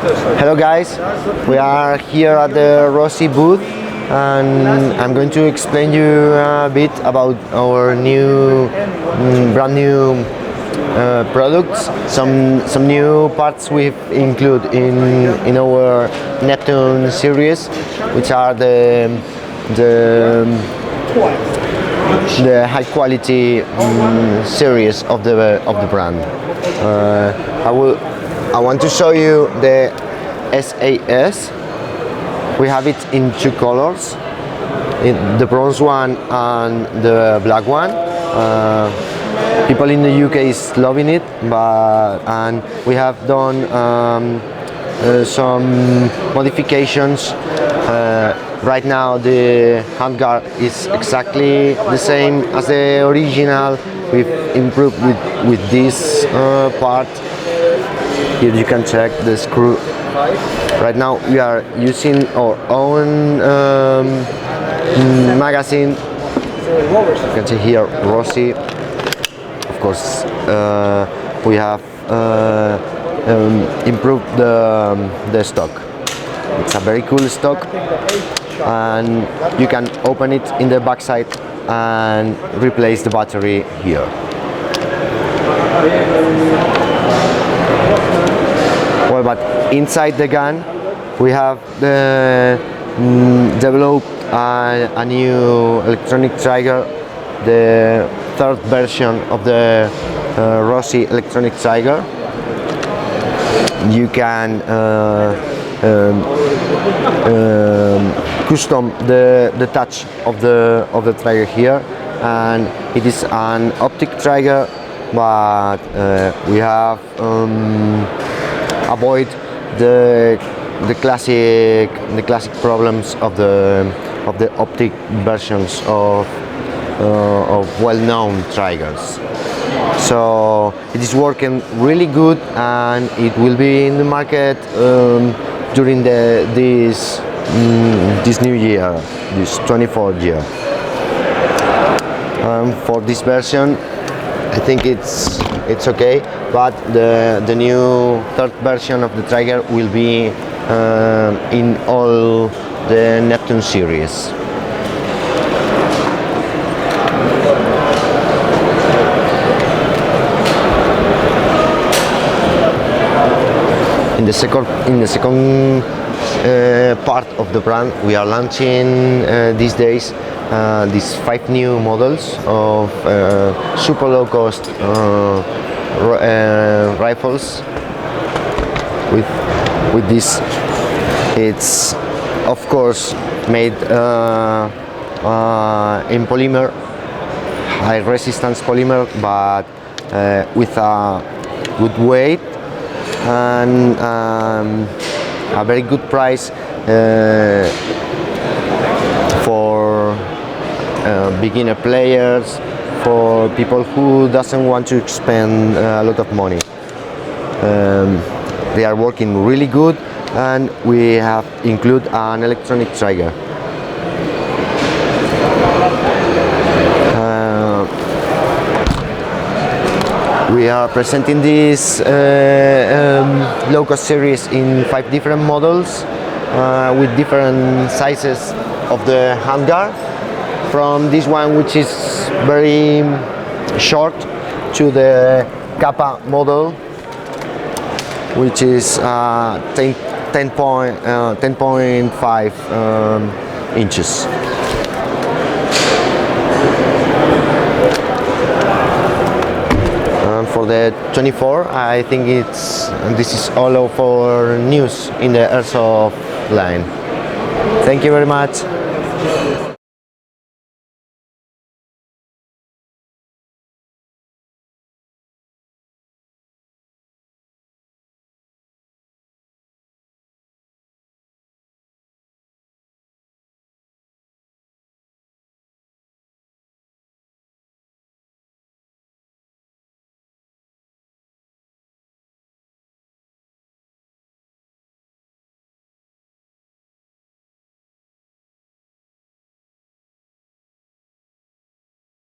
Hello guys, we are here at the Rossi booth and I'm going to explain you a bit about our new, brand new products, some new parts we include in our Neptune series, which are the high quality series of the brand. I want to show you the SAS. We have it in two colors, the bronze one and the black one. People in the UK is loving it, and we have done some modifications. Right now the handguard is exactly the same as the original. We've improved with this part. Here you can check the screw. Right now we are using our own magazine. You can see here Rossi. Of course, we have improved the stock. It's a very cool stock, and you can open it in the back side and replace the battery here. Well, but inside the gun we have developed a new electronic trigger, the third version of the Rossi electronic trigger. You can custom the touch of the trigger here, and it is an optic trigger, but we have avoid the classic problems of the optic versions of well-known triggers. So it is working really good, and it will be in the market during this new year, this 24th year. For this version, I think it's okay, but the new third version of the trigger will be in all the Neptune series. In the second part of the brand, we are launching these days these 5 new models of super low cost rifles. With this, it's of course made in polymer, high resistance polymer, but with a good weight and a very good price for beginner players, for people who doesn't want to spend a lot of money. They are working really good, and we have included an electronic trigger. We are presenting this low-cost series in 5 different models with different sizes of the handguard, from this one which is very short to the Kappa model, which is 10.5 inches. For the 24, I think this is all of our news in the Airsoft line. Thank you very much.